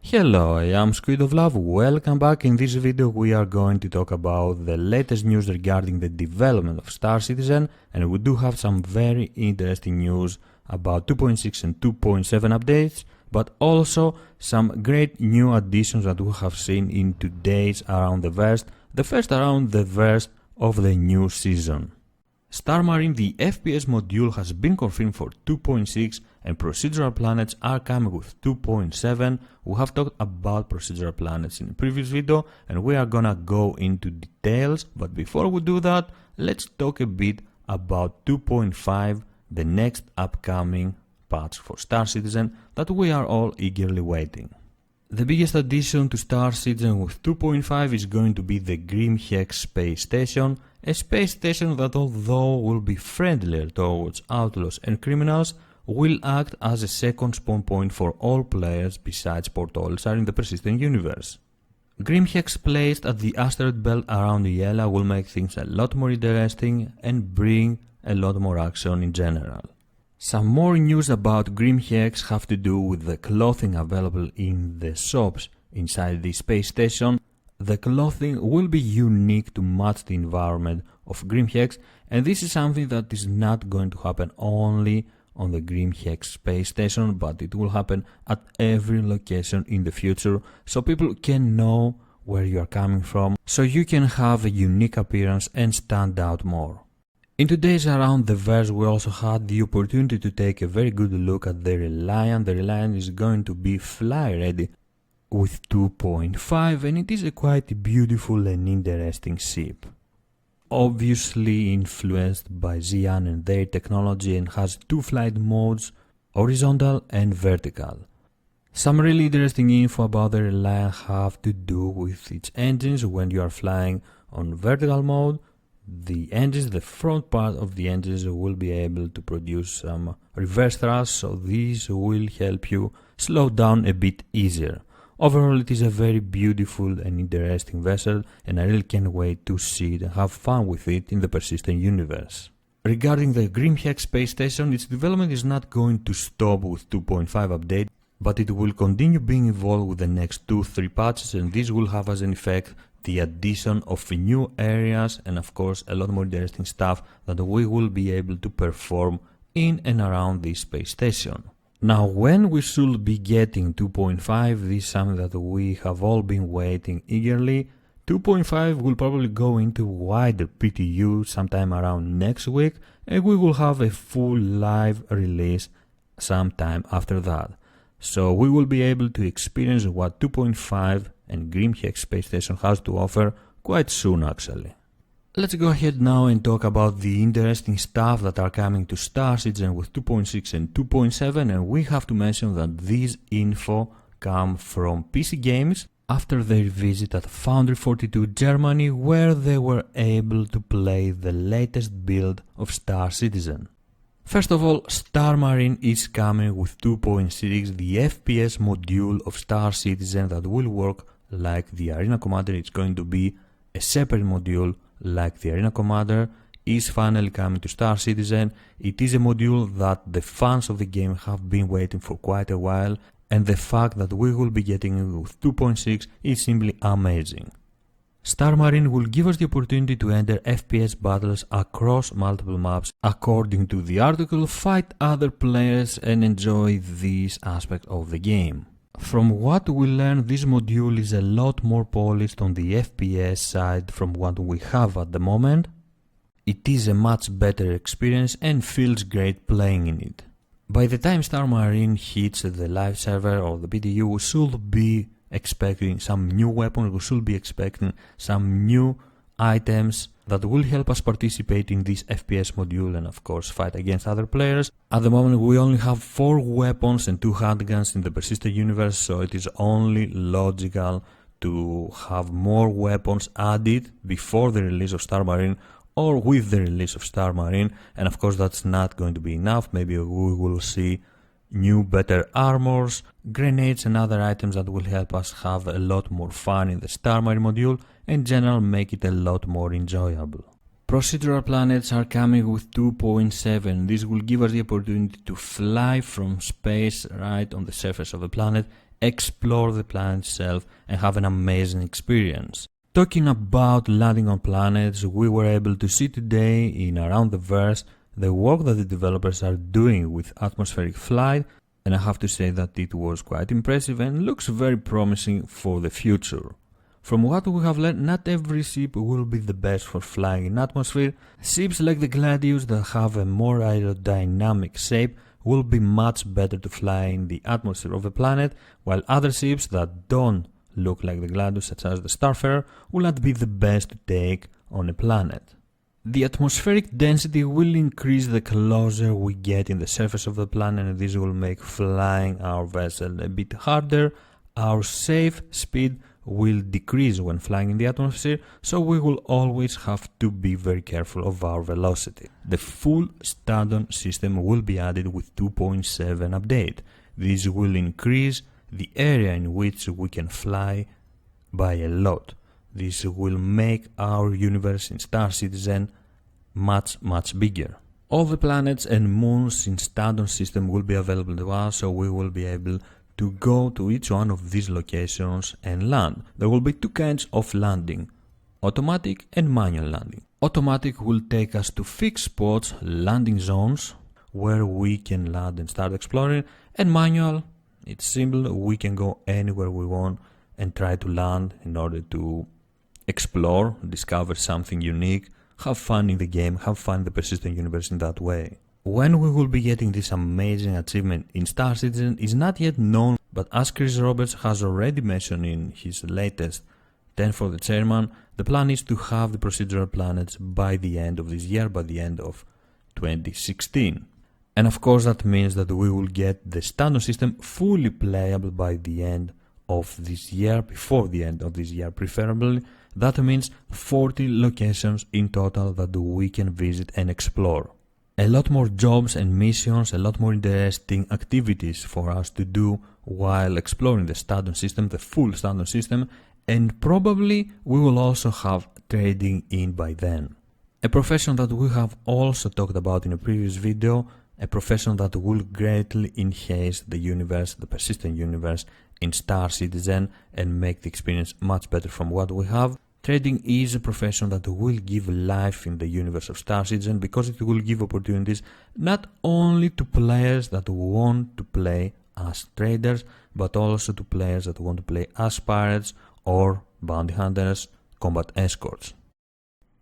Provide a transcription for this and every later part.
Hello, I am SquidofLove. Welcome back. In this video we are going to talk about the latest news regarding the development of Star Citizen, and we do have some very interesting news about 2.6 and 2.7 updates, but also some great new additions that we have seen in today's Around the Verse, the first Around the Verse of the new season. Star Marine, the FPS module, has been confirmed for 2.6 and Procedural Planets are coming with 2.7. We have talked about Procedural Planets in the previous video and we are gonna go into details, but before we do that, let's talk a bit about 2.5, the next upcoming patch for Star Citizen that we are all eagerly waiting. The biggest addition to Star Citizen with 2.5 is going to be the Grim Hex space station, a space station that, although will be friendlier towards outlaws and criminals, will act as a second spawn point for all players besides portals are in the persistent universe. Grim Hex placed at the asteroid belt around Yela will make things a lot more interesting and bring a lot more action in general. Some more news about Grim Hex have to do with the clothing available in the shops inside the space station. The clothing will be unique to match the environment of Grim Hex, and this is something that is not going to happen only on the Grim Hex space station, but it will happen at every location in the future, so people can know where you are coming from, so you can have a unique appearance and stand out more. In today's Around the Verse we also had the opportunity to take a very good look at the Reliant. The Reliant is going to be fly ready with 2.5 and it is a quite beautiful and interesting ship. Obviously influenced by Xi'an and their technology, and has two flight modes, horizontal and vertical. Some really interesting info about the Reliant have to do with its engines. When you are flying on vertical mode, the engines, the front part of the engines will be able to produce some reverse thrust, so these will help you slow down a bit easier. Overall, it is a very beautiful and interesting vessel, and I really can't wait to see it and have fun with it in the persistent universe. Regarding the Grim Hex space station, its development is not going to stop with 2.5 update, but it will continue being evolved with the next 2-3 patches, and this will have as an effect the addition of new areas and of course a lot more interesting stuff that we will be able to perform in and around this space station. Now, when we should be getting 2.5, this is something that we have all been waiting eagerly. 2.5 will probably go into wider PTU sometime around next week, and we will have a full live release sometime after that. So we will be able to experience what 2.5 and Grim Hex space station has to offer quite soon actually. Let's go ahead now and talk about the interesting stuff that are coming to Star Citizen with 2.6 and 2.7, and we have to mention that these info come from PC Games after their visit at Foundry 42 Germany, where they were able to play the latest build of Star Citizen. First of all, Star Marine is coming with 2.6, the FPS module of Star Citizen that will work like the Arena Commander. It's going to be a separate module like the Arena Commander, is finally coming to Star Citizen. It is a module that the fans of the game have been waiting for quite a while, and the fact that we will be getting it with 2.6 is simply amazing. Star Marine will give us the opportunity to enter FPS battles across multiple maps according to the article, fight other players and enjoy this aspect of the game. From what we learned, this module is a lot more polished on the FPS side from what we have at the moment. It is a much better experience and feels great playing in it. By the time Star Marine hits the live server or the PTU, we should be expecting some new weapons, we should be expecting some new items that will help us participate in this FPS module and of course fight against other players. At the moment we only have 4 weapons and 2 handguns in the persistent universe, so it is only logical to have more weapons added before the release of Star Marine or with the release of Star Marine, and of course that's not going to be enough. Maybe we will see new better armors, grenades and other items that will help us have a lot more fun in the Star Marine module and in general make it a lot more enjoyable. Procedural planets are coming with 2.7. This will give us the opportunity to fly from space right on the surface of the planet explore the planet itself and have an amazing experience. Talking about landing on planets, we were able to see today in Around the Verse the work that the developers are doing with atmospheric flight, and I have to say that it was quite impressive and looks very promising for the future. From what we have learned, not every ship will be the best for flying in atmosphere. Ships like the Gladius that have a more aerodynamic shape will be much better to fly in the atmosphere of a planet, while other ships that don't look like the Gladius, such as the Starfarer, will not be the best to take on a planet. The atmospheric density will increase the closer we get in the surface of the planet, and this will make flying our vessel a bit harder. Our safe speed will decrease when flying in the atmosphere, so we will always have to be very careful of our velocity. The full Stanton system will be added with 2.7 update. This will increase the area in which we can fly by a lot. This will make our universe in Star Citizen much bigger. All the planets and moons in Stanton system will be available to us, so we will be able to go to each one of these locations and land. There will be two kinds of landing, automatic and manual landing. Automatic will take us to fixed spots, landing zones, where we can land and start exploring, and manual, it's simple, we can go anywhere we want and try to land in order to explore, discover something unique, have fun in the game, have fun in the persistent universe in that way. When we will be getting this amazing achievement in Star Citizen is not yet known, but as Chris Roberts has already mentioned in his latest 10 for the Chairman, the plan is to have the procedural planets by the end of this year, by the end of 2016. And of course that means that we will get the Stanton system fully playable by the end of this year, before the end of this year preferably. That means 40 locations in total that we can visit and explore. A lot more jobs and missions, a lot more interesting activities for us to do while exploring the Stanton system, the full Stanton system, and probably we will also have trading in by then. A profession that we have also talked about in a previous video, a profession that will greatly enhance the universe, the persistent universe in Star Citizen and make the experience much better from what we have. Trading is a profession that will give life in the universe of Star Citizen because it will give opportunities not only to players that want to play as traders, but also to players that want to play as pirates or bounty hunters, combat escorts.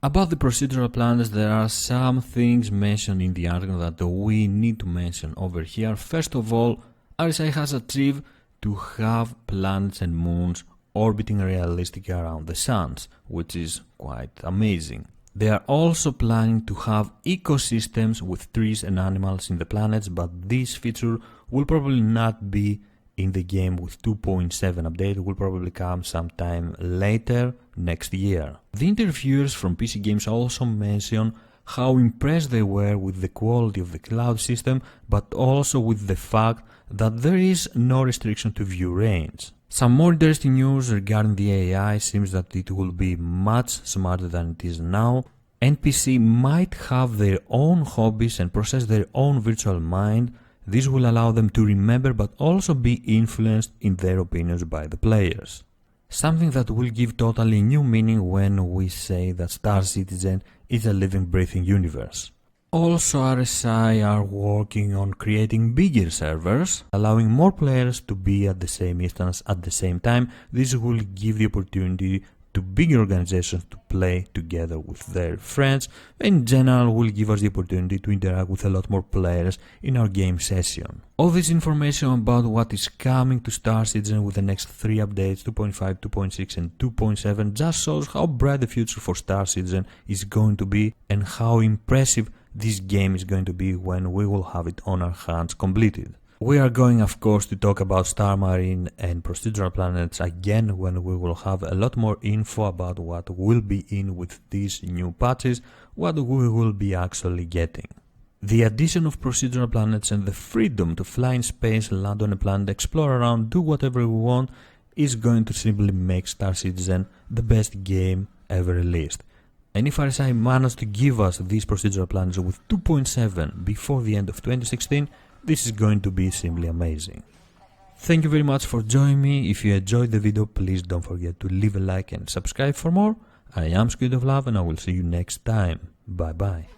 About the procedural plans, there are some things mentioned in the article that we need to mention over here. First of all, RSI has achieved to have planets and moons orbiting realistically around the suns, which is quite amazing. They are also planning to have ecosystems with trees and animals in the planets, but this feature will probably not be in the game with 2.7 update. It will probably come sometime later next year. The interviewers from PC Games also mentioned how impressed they were with the quality of the cloud system, but also with the fact that there is no restriction to view range. Some more interesting news regarding the AI seems that it will be much smarter than it is now. NPC might have their own hobbies and process their own virtual mind. This will allow them to remember but also be influenced in their opinions by the players. Something that will give totally new meaning when we say that Star Citizen is a living, breathing universe. Also, RSI are working on creating bigger servers, allowing more players to be at the same instance at the same time. This will give the opportunity to bigger organizations to play together with their friends, and in general will give us the opportunity to interact with a lot more players in our game session. All this information about what is coming to Star Citizen with the next 3 updates, 2.5, 2.6 and 2.7, just shows how bright the future for Star Citizen is going to be and how impressive this game is going to be when we will have it on our hands completed. We are going, of course, to talk about Star Marine and Procedural Planets again when we will have a lot more info about what will be in with these new patches, what we will be actually getting. The addition of Procedural Planets and the freedom to fly in space, land on a planet, explore around, do whatever we want is going to simply make Star Citizen the best game ever released. And if RSI managed to give us these procedural plans with 2.7 before the end of 2016, this is going to be simply amazing. Thank you very much for joining me. If you enjoyed the video, please don't forget to leave a like and subscribe for more. I am SquidofLove and I will see you next time. Bye bye.